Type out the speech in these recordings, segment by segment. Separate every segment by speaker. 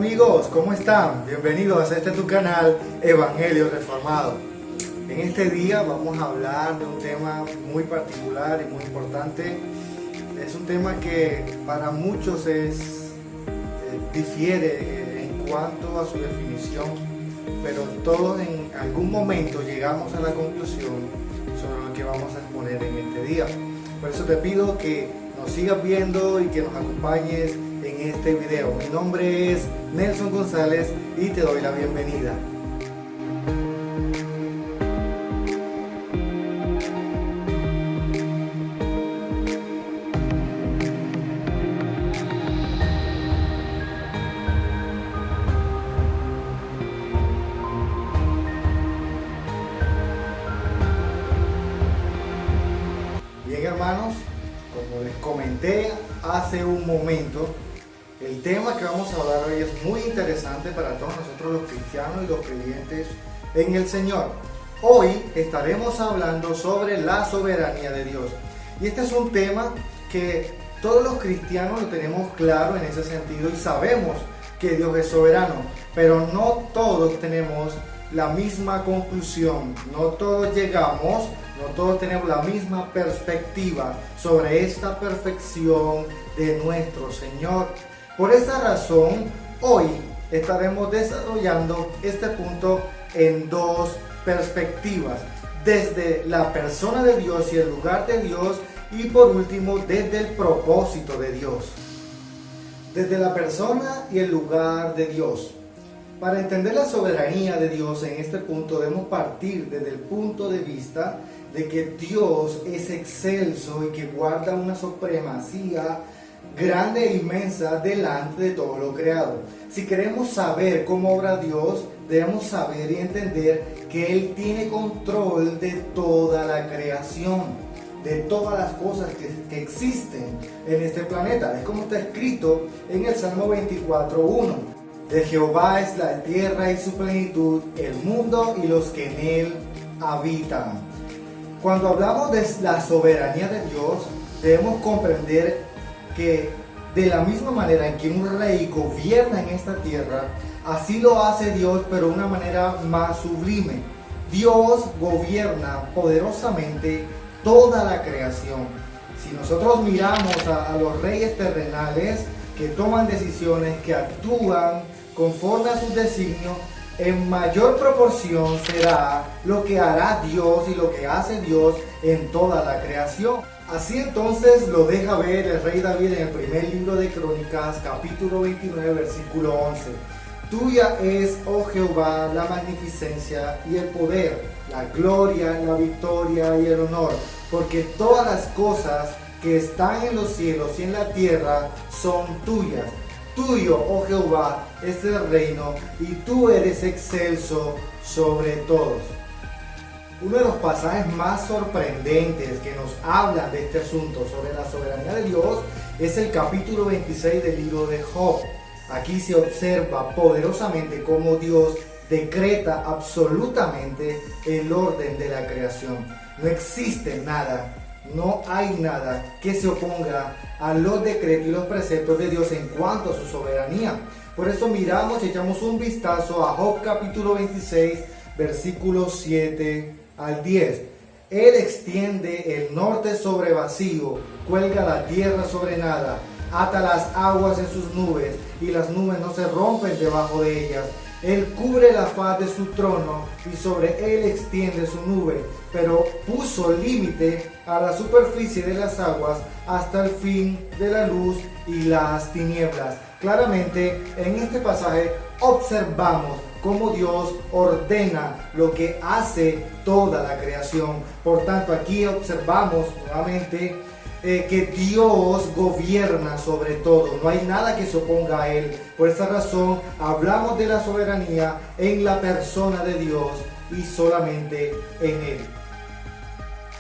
Speaker 1: amigos, ¿cómo están? Bienvenidos a este tu canal Evangelio Reformado. En este día vamos a hablar de un tema muy particular y muy importante. Es un tema que para muchos difiere en cuanto a su definición, pero todos en algún momento llegamos a la conclusión sobre lo que vamos a exponer en este día. Por eso te pido que nos sigas viendo y que nos acompañes en este video. Mi nombre es Nelson González y te doy la bienvenida. Bien, hermanos, como les comenté hace un momento, el tema que vamos a hablar hoy es muy interesante para todos nosotros los cristianos y los creyentes en el Señor. Hoy estaremos hablando sobre la soberanía de Dios. Y este es un tema que todos los cristianos lo tenemos claro en ese sentido y sabemos que Dios es soberano, pero no todos tenemos la misma conclusión, no todos llegamos, no todos tenemos la misma perspectiva sobre esta perfección de nuestro Señor. Por esta razón, hoy estaremos desarrollando este punto en dos perspectivas, desde la persona de Dios y el lugar de Dios, y por último, desde el propósito de Dios. Desde la persona y el lugar de Dios. Para entender la soberanía de Dios en este punto debemos partir desde el punto de vista de que Dios es excelso y que guarda una supremacía grande e inmensa delante de todo lo creado. Si queremos saber cómo obra Dios, debemos saber y entender que Él tiene control de toda la creación, de todas las cosas que existen en este planeta. Es como está escrito en el Salmo 24:1. De Jehová es la tierra y su plenitud, el mundo y los que en él habitan. Cuando hablamos de la soberanía de Dios, debemos comprender que de la misma manera en que un rey gobierna en esta tierra, así lo hace Dios, pero de una manera más sublime. Dios gobierna poderosamente toda la creación. Si nosotros miramos a los reyes terrenales que toman decisiones, que actúan conforme a sus designios, en mayor proporción será lo que hará Dios y lo que hace Dios en toda la creación. Así entonces lo deja ver el rey David en el primer libro de Crónicas, capítulo 29, versículo 11. Tuya es, oh Jehová, la magnificencia y el poder, la gloria, la victoria y el honor, porque todas las cosas que están en los cielos y en la tierra son tuyas. Tuyo, oh Jehová, es el reino y tú eres excelso sobre todos. Uno de los pasajes más sorprendentes que nos hablan de este asunto sobre la soberanía de Dios es el capítulo 26 del libro de Job. Aquí se observa poderosamente cómo Dios decreta absolutamente el orden de la creación. No existe nada, no hay nada que se oponga a los decretos y los preceptos de Dios en cuanto a su soberanía. Por eso miramos y echamos un vistazo a Job capítulo 26, versículos 7 al 10. Él extiende el norte sobre vacío, cuelga la tierra sobre nada, ata las aguas en sus nubes y las nubes no se rompen debajo de ellas. Él cubre la faz de su trono y sobre él extiende su nube, pero puso límite a la superficie de las aguas hasta el fin de la luz y las tinieblas. Claramente en este pasaje observamos cómo Dios ordena lo que hace toda la creación. Por tanto, aquí observamos nuevamente que Dios gobierna sobre todo, no hay nada que se oponga a Él. Por esa razón hablamos de la soberanía en la persona de Dios y solamente en Él.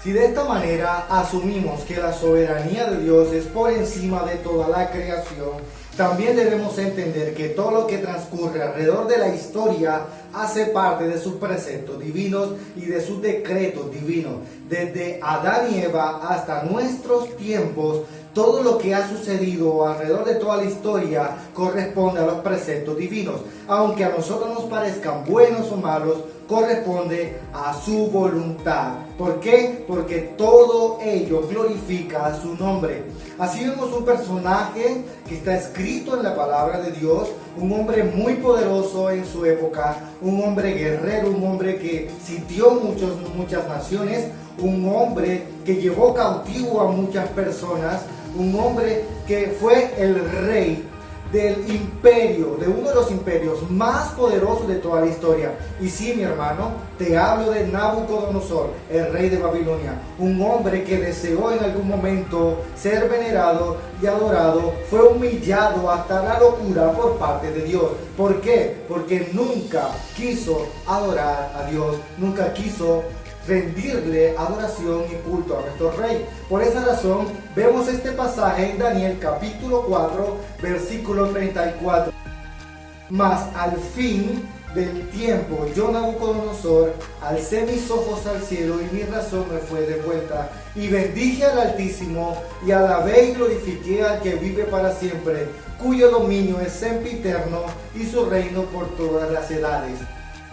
Speaker 1: Si de esta manera asumimos que la soberanía de Dios es por encima de toda la creación, también debemos entender que todo lo que transcurre alrededor de la historia hace parte de sus preceptos divinos y de sus decretos divinos. Desde Adán y Eva hasta nuestros tiempos, todo lo que ha sucedido alrededor de toda la historia corresponde a los preceptos divinos. Aunque a nosotros nos parezcan buenos o malos, corresponde a su voluntad. ¿Por qué? Porque todo ello glorifica su nombre. Así vemos un personaje que está escrito en la palabra de Dios, un hombre muy poderoso en su época, un hombre guerrero, un hombre que sitió muchas naciones, un hombre que llevó cautivo a muchas personas, un hombre que fue el rey del imperio, de uno de los imperios más poderosos de toda la historia. Y sí, mi hermano, te hablo de Nabucodonosor, el rey de Babilonia, un hombre que deseó en algún momento ser venerado y adorado, fue humillado hasta la locura por parte de Dios. ¿Por qué? Porque nunca quiso adorar a Dios, nunca quiso rendirle adoración y culto a nuestro rey. Por esa razón vemos este pasaje en Daniel capítulo 4 versículo 34. Mas al fin del tiempo yo, Nabucodonosor, alcé mis ojos al cielo y mi razón me fue devuelta, y bendije al Altísimo y alabé y glorifiqué al que vive para siempre, cuyo dominio es sempiterno y su reino por todas las edades.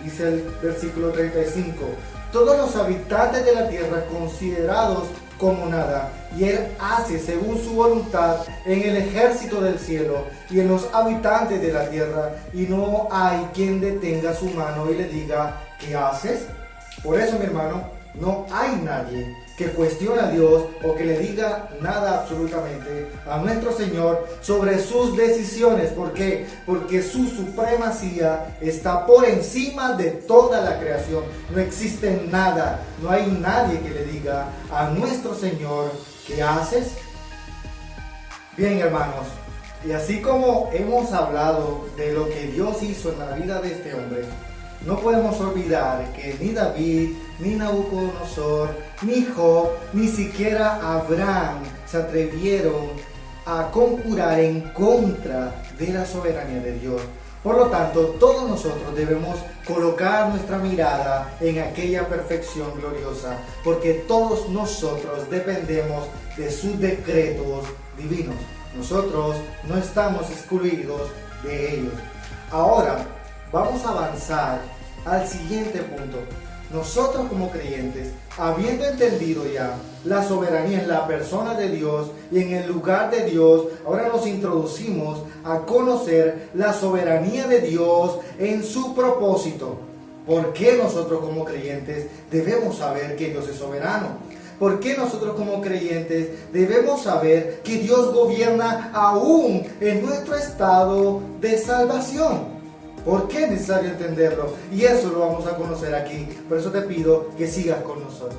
Speaker 1: Dice el versículo 35. Todos los habitantes de la tierra considerados como nada, y él hace según su voluntad en el ejército del cielo y en los habitantes de la tierra, y no hay quien detenga su mano y le diga, ¿qué haces? Por eso, mi hermano, no hay nadie que cuestione a Dios o que le diga nada absolutamente a nuestro Señor sobre sus decisiones. ¿Por qué? Porque su supremacía está por encima de toda la creación. No existe nada, no hay nadie que le diga a nuestro Señor, ¿qué haces? Bien, hermanos, y así como hemos hablado de lo que Dios hizo en la vida de este hombre, no podemos olvidar que ni David, ni Nabucodonosor, ni Job, ni siquiera Abraham se atrevieron a conjurar en contra de la soberanía de Dios. Por lo tanto, todos nosotros debemos colocar nuestra mirada en aquella perfección gloriosa, porque todos nosotros dependemos de sus decretos divinos. Nosotros no estamos excluidos de ellos. Ahora, vamos a avanzar al siguiente punto. Nosotros como creyentes, habiendo entendido ya la soberanía en la persona de Dios y en el lugar de Dios, ahora nos introducimos a conocer la soberanía de Dios en su propósito. ¿Por qué nosotros como creyentes debemos saber que Dios es soberano? ¿Por qué nosotros como creyentes debemos saber que Dios gobierna aún en nuestro estado de salvación? ¿Por qué es necesario entenderlo? Y eso lo vamos a conocer aquí. Por eso te pido que sigas con nosotros.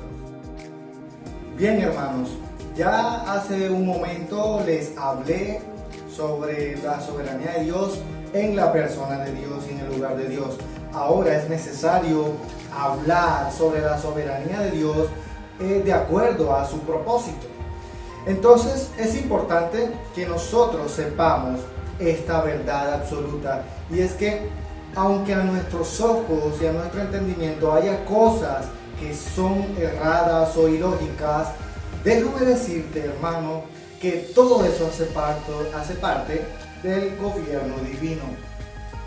Speaker 1: Bien, hermanos, ya hace un momento les hablé sobre la soberanía de Dios en la persona de Dios y en el lugar de Dios. Ahora es necesario hablar sobre la soberanía de Dios de acuerdo a su propósito. Entonces es importante que nosotros sepamos esta verdad absoluta, y es que aunque a nuestros ojos y a nuestro entendimiento haya cosas que son erradas o ilógicas, déjame decirte, hermano, que todo eso hace parte del gobierno divino.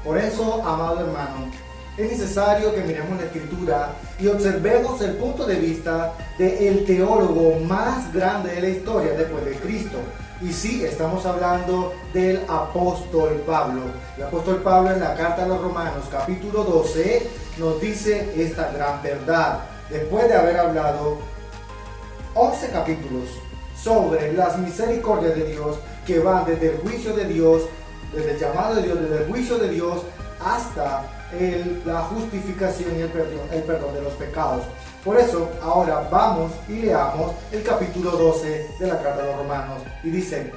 Speaker 1: Por eso, amado hermano, es necesario que miremos la Escritura y observemos el punto de vista del teólogo más grande de la historia después de Cristo. Y sí, estamos hablando del apóstol Pablo. El apóstol Pablo en la carta a los Romanos, capítulo 12, nos dice esta gran verdad. Después de haber hablado 11 capítulos sobre las misericordias de Dios, que van desde el juicio de Dios, desde el llamado de Dios, desde el juicio de Dios, hasta la justificación y el perdón de los pecados. Por eso, ahora vamos y leamos el capítulo 12 de la carta a los Romanos. Y dice,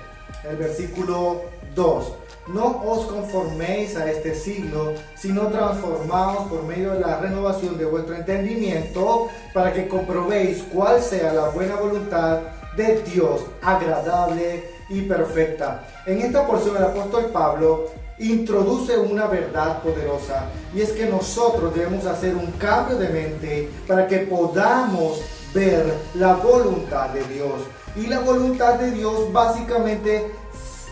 Speaker 1: el versículo 2, no os conforméis a este siglo, sino transformaos por medio de la renovación de vuestro entendimiento, para que comprobéis cuál sea la buena voluntad de Dios, agradable y perfecta. En esta porción el apóstol Pablo introduce una verdad poderosa, y es que nosotros debemos hacer un cambio de mente para que podamos ver la voluntad de Dios. Y la voluntad de Dios básicamente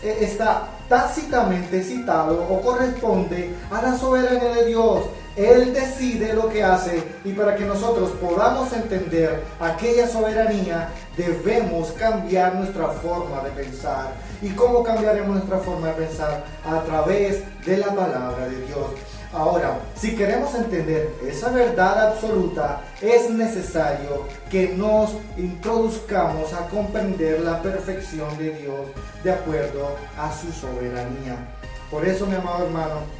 Speaker 1: está tácitamente citado o corresponde a la soberanía de Dios. Él decide lo que hace, y para que nosotros podamos entender aquella soberanía debemos cambiar nuestra forma de pensar. ¿Y cómo cambiaremos nuestra forma de pensar? A través de la palabra de Dios. Ahora, si queremos entender esa verdad absoluta, es necesario que nos introduzcamos a comprender la perfección de Dios de acuerdo a su soberanía. Por eso, mi amado hermano,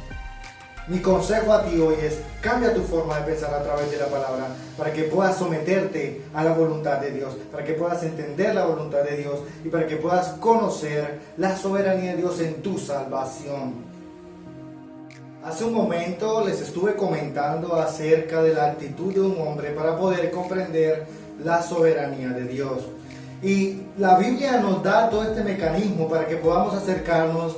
Speaker 1: mi consejo a ti hoy es: cambia tu forma de pensar a través de la palabra, para que puedas someterte a la voluntad de Dios, para que puedas entender la voluntad de Dios y para que puedas conocer la soberanía de Dios en tu salvación. Hace un momento les estuve comentando acerca de la actitud de un hombre para poder comprender la soberanía de Dios. Y la Biblia nos da todo este mecanismo para que podamos acercarnos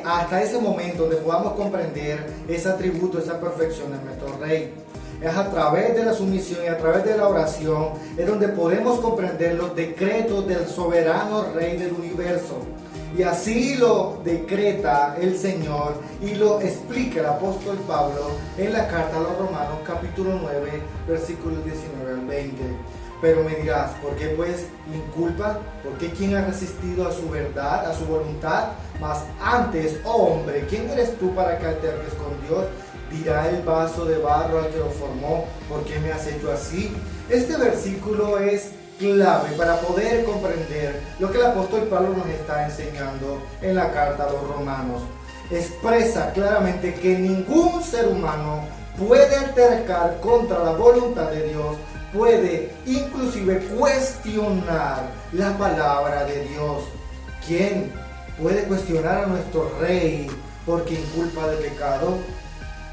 Speaker 1: hasta ese momento donde podamos comprender ese atributo, esa perfección de nuestro Rey. Es a través de la sumisión y a través de la oración es donde podemos comprender los decretos del soberano Rey del universo. Y así lo decreta el Señor y lo explica el apóstol Pablo en la carta a los Romanos capítulo 9 versículos 19 al 20. Pero me dirás, ¿por qué pues inculpa? ¿Por qué quién ha resistido a su verdad, a su voluntad? Mas antes, oh hombre, ¿quién eres tú para que alterques con Dios? Dirá el vaso de barro al que lo formó, ¿por qué me has hecho así? Este versículo es clave para poder comprender lo que el apóstol Pablo nos está enseñando en la carta a los Romanos. Expresa claramente que ningún ser humano puede altercar contra la voluntad de Dios, puede inclusive cuestionar la palabra de Dios. ¿Quién puede cuestionar a nuestro Rey porque inculpa de pecado?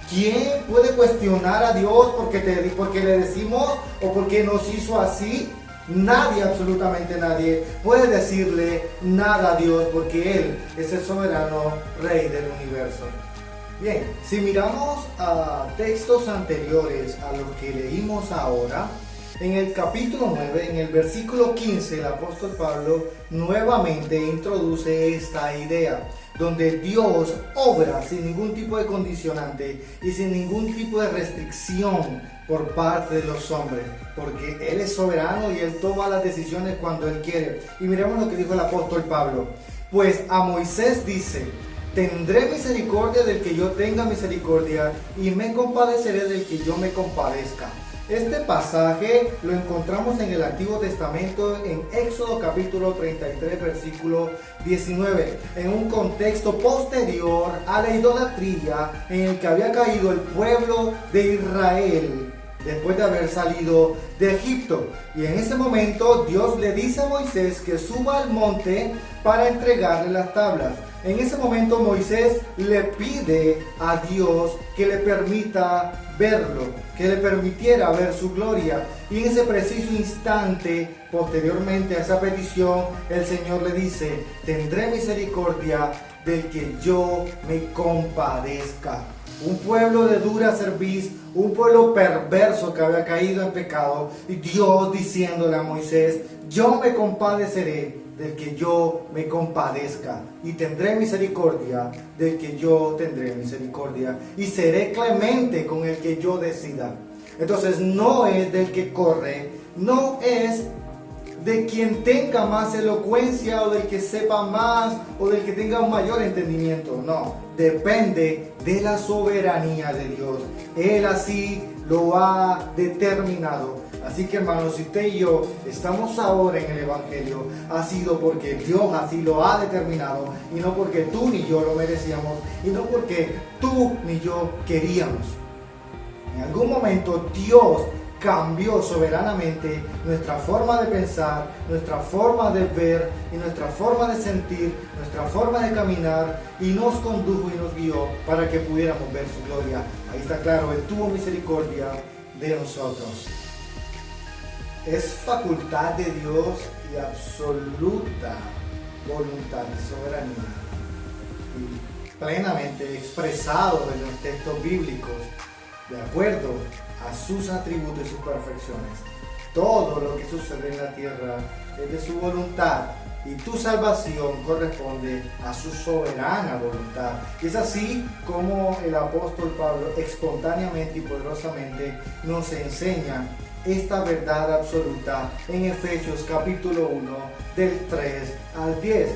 Speaker 1: ¿Quién puede cuestionar a Dios porque le decimos o porque nos hizo así? Nadie, absolutamente nadie, puede decirle nada a Dios porque Él es el soberano Rey del universo. Bien, si miramos a textos anteriores a los que leímos ahora, en el capítulo 9, en el versículo 15, el apóstol Pablo nuevamente introduce esta idea, donde Dios obra sin ningún tipo de condicionante y sin ningún tipo de restricción por parte de los hombres, porque Él es soberano y Él toma las decisiones cuando Él quiere. Y miremos lo que dijo el apóstol Pablo: pues a Moisés dice, tendré misericordia del que yo tenga misericordia y me compadeceré del que yo me compadezca. Este pasaje lo encontramos en el Antiguo Testamento en Éxodo capítulo 33 versículo 19, en un contexto posterior a la idolatría en el que había caído el pueblo de Israel después de haber salido de Egipto. Y en ese momento Dios le dice a Moisés que suba al monte para entregarle las tablas. En ese momento Moisés le pide a Dios que le permita verlo, que le permitiera ver su gloria. Y en ese preciso instante, posteriormente a esa petición, el Señor le dice: tendré misericordia del que yo me compadezca. Un pueblo de dura cerviz, un pueblo perverso que había caído en pecado, y Dios diciéndole a Moisés: yo me compadeceré del que yo me compadezca, y tendré misericordia del que yo tendré misericordia, y seré clemente con el que yo decida. Entonces no es del que corre, no es de quien tenga más elocuencia o del que sepa más o del que tenga un mayor entendimiento, no, depende de la soberanía de Dios. Él así lo ha determinado. Así que, hermanos, si usted y yo estamos ahora en el Evangelio, ha sido porque Dios así lo ha determinado, y no porque tú ni yo lo merecíamos, y no porque tú ni yo queríamos. En algún momento Dios cambió soberanamente nuestra forma de pensar, nuestra forma de ver y nuestra forma de sentir, nuestra forma de caminar, y nos condujo y nos guió para que pudiéramos ver su gloria. Ahí está claro, Él tuvo misericordia de nosotros. Es facultad de Dios y absoluta voluntad y soberanía. Y plenamente expresado en los textos bíblicos, de acuerdo a sus atributos y sus perfecciones. Todo lo que sucede en la tierra es de su voluntad y tu salvación corresponde a su soberana voluntad. Y es así como el apóstol Pablo espontáneamente y poderosamente nos enseña esta verdad absoluta en Efesios capítulo 1 del 3 al 10.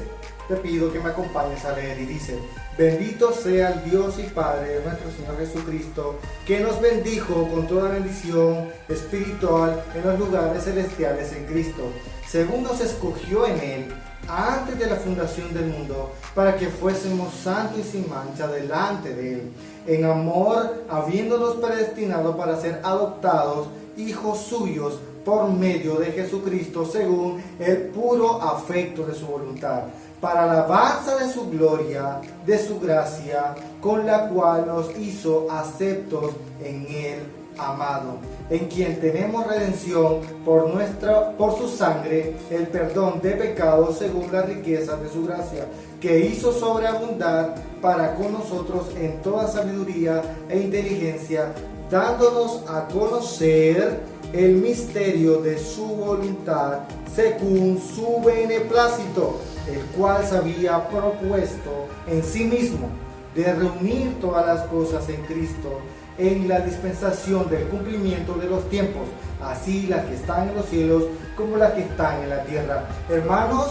Speaker 1: Te pido que me acompañes a leer y dice: bendito sea el Dios y Padre de nuestro Señor Jesucristo, que nos bendijo con toda bendición espiritual en los lugares celestiales en Cristo, según nos escogió en Él antes de la fundación del mundo, para que fuésemos santos y sin mancha delante de Él, en amor, habiéndonos predestinado para ser adoptados hijos suyos por medio de Jesucristo, según el puro afecto de su voluntad, para alabanza de su gloria, de su gracia, con la cual nos hizo aceptos en el amado, en quien tenemos redención por su sangre, el perdón de pecados según la riqueza de su gracia, que hizo sobreabundar para con nosotros en toda sabiduría e inteligencia, dándonos a conocer el misterio de su voluntad según su beneplácito, el cual se había propuesto en sí mismo de reunir todas las cosas en Cristo en la dispensación del cumplimiento de los tiempos, así las que están en los cielos como las que están en la tierra. Hermanos,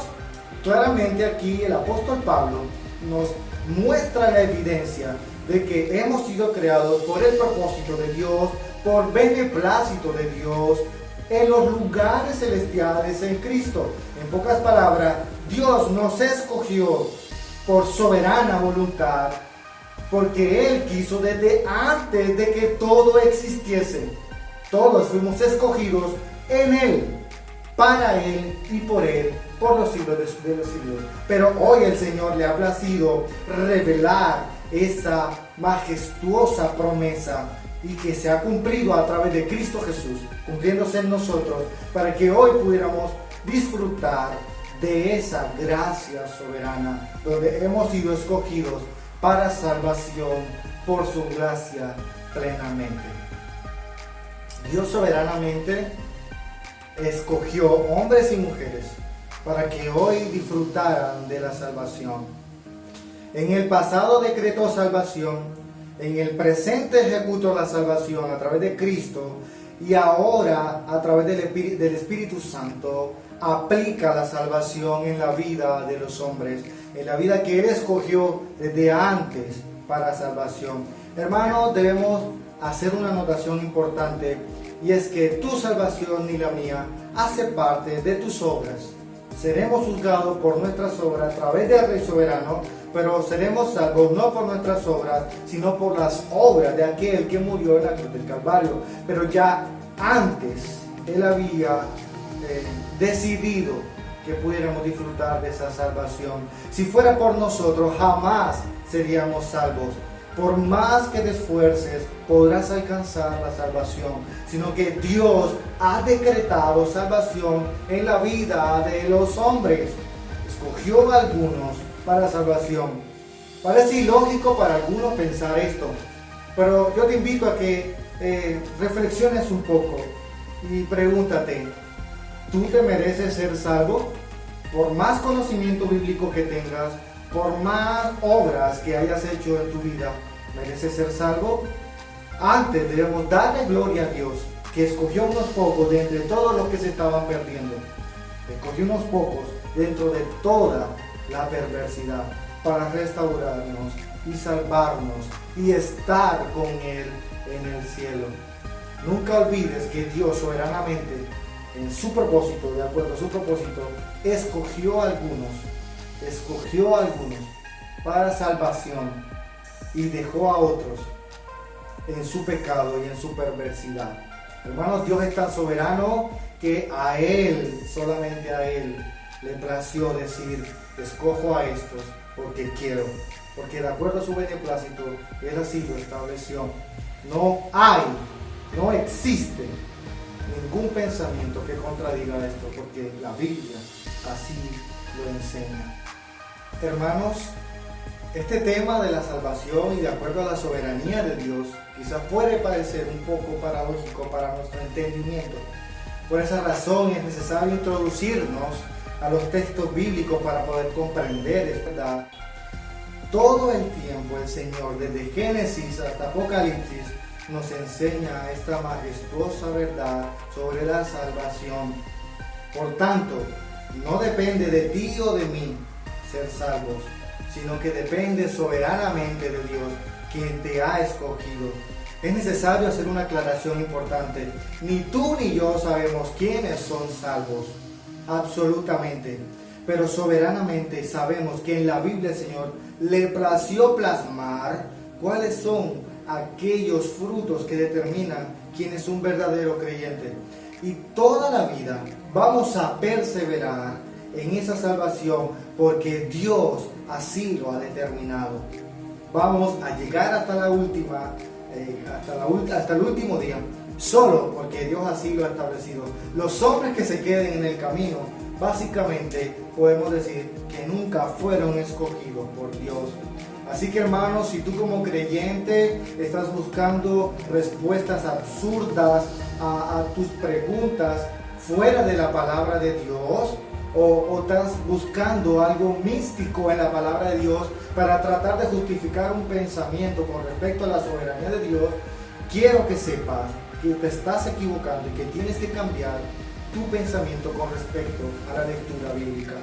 Speaker 1: claramente aquí el apóstol Pablo nos muestra la evidencia de que hemos sido creados por el propósito de Dios, por beneplácito de Dios, en los lugares celestiales en Cristo. En pocas palabras, Dios nos escogió por soberana voluntad, porque Él quiso desde antes de que todo existiese. Todos fuimos escogidos en Él, para Él y por Él, por los siglos de los siglos. Pero hoy el Señor le ha placido revelar esa majestuosa promesa y que se ha cumplido a través de Cristo Jesús, cumpliéndose en nosotros, para que hoy pudiéramos disfrutar de esa gracia soberana, donde hemos sido escogidos para salvación por su gracia plenamente. Dios soberanamente escogió hombres y mujeres para que hoy disfrutaran de la salvación. En el pasado decretó salvación, en el presente ejecutó la salvación a través de Cristo, y ahora a través del Espíritu Santo aplica la salvación en la vida de los hombres, en la vida que Él escogió desde antes para salvación. Hermanos, debemos hacer una anotación importante, y es que tu salvación y la mía hace parte de tus obras. Seremos juzgados por nuestras obras a través del Rey Soberano, pero seremos salvos no por nuestras obras, sino por las obras de aquel que murió en la cruz del Calvario. Pero ya antes Él había decidido que pudiéramos disfrutar de esa salvación. Si fuera por nosotros, jamás seríamos salvos. Por más que te esfuerces, podrás alcanzar la salvación, sino que Dios ha decretado salvación en la vida de los hombres. Escogió a algunos para salvación. Parece ilógico para algunos pensar esto, pero yo te invito a que reflexiones un poco y pregúntate: ¿tú te mereces ser salvo? Por más conocimiento bíblico que tengas, por más obras que hayas hecho en tu vida, ¿mereces ser salvo? Antes debemos darle gloria a Dios, que escogió unos pocos de entre todos los que se estaban perdiendo. Escogió unos pocos dentro de toda la perversidad para restaurarnos y salvarnos y estar con Él en el cielo. Nunca olvides que Dios soberanamente, en su propósito, de acuerdo a su propósito, escogió a algunos para salvación y dejó a otros en su pecado y en su perversidad. Hermanos, Dios es tan soberano que a Él, solamente a Él, le plació decir: escojo a estos porque quiero, porque de acuerdo a su beneplácito, Él así lo estableció. No existe ningún pensamiento que contradiga esto, porque la Biblia así lo enseña. Hermanos, Este tema de la salvación y de acuerdo a la soberanía de Dios quizás puede parecer un poco paradójico para nuestro entendimiento. Por esa razón es necesario introducirnos a los textos bíblicos para poder comprender esta verdad. Todo el tiempo el Señor, desde Génesis hasta Apocalipsis, nos enseña esta majestuosa verdad sobre la salvación. Por tanto, no depende de ti o de mí ser salvos, sino que depende soberanamente de Dios, quien te ha escogido. Es necesario hacer una aclaración importante. Ni tú ni yo sabemos quiénes son salvos, absolutamente. Pero soberanamente sabemos que en la Biblia el Señor le plació plasmar cuáles son aquellos frutos que determinan quién es un verdadero creyente. Y toda la vida vamos a perseverar en esa salvación porque Dios así lo ha determinado. Vamos a llegar hasta la última, hasta el último día, solo porque Dios así lo ha establecido. Los hombres que se queden en el camino, básicamente podemos decir que nunca fueron escogidos por Dios. Así que hermanos, si tú como creyente estás buscando respuestas absurdas a tus preguntas fuera de la palabra de Dios, o estás buscando algo místico en la palabra de Dios para tratar de justificar un pensamiento con respecto a la soberanía de Dios, quiero que sepas que te estás equivocando y que tienes que cambiar tu pensamiento con respecto a la lectura bíblica.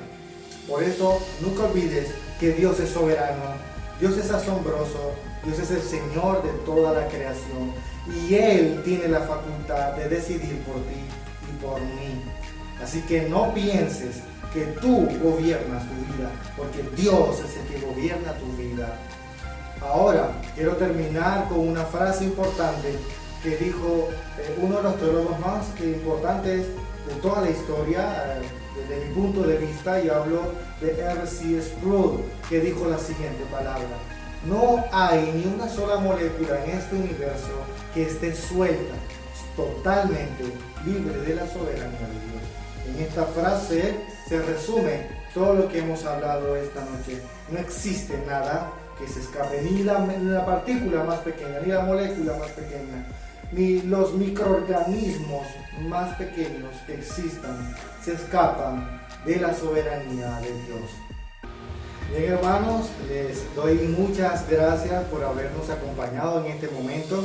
Speaker 1: Por eso, nunca olvides que Dios es soberano, Dios es asombroso, Dios es el Señor de toda la creación y Él tiene la facultad de decidir por ti y por mí. Así que no pienses que tú gobiernas tu vida, porque Dios es el que gobierna tu vida. Ahora, quiero terminar con una frase importante que dijo uno de los teólogos más importantes de toda la historia, desde mi punto de vista, y hablo de R.C. Sproul, que dijo la siguiente palabra: no hay ni una sola molécula en este universo que esté suelta, totalmente libre de la soberanía de Dios. En esta frase se resume todo lo que hemos hablado esta noche. No existe nada que se escape, ni la partícula más pequeña, ni la molécula más pequeña, ni los microorganismos más pequeños que existan se escapan de la soberanía de Dios. Bien, hermanos, les doy muchas gracias por habernos acompañado en este momento.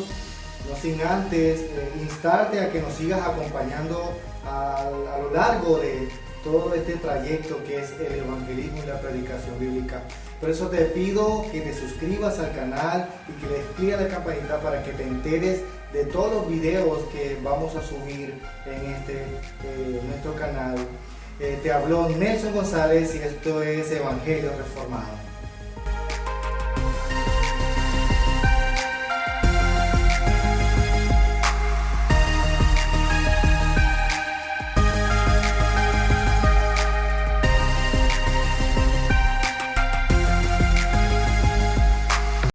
Speaker 1: No sin antes instarte a que nos sigas acompañando a lo largo de todo este trayecto que es el evangelismo y la predicación bíblica. Por eso te pido que te suscribas al canal y que le des a la campanita para que te enteres de todos los videos que vamos a subir en nuestro canal. Te habló Nelson González y esto es Evangelio Reformado.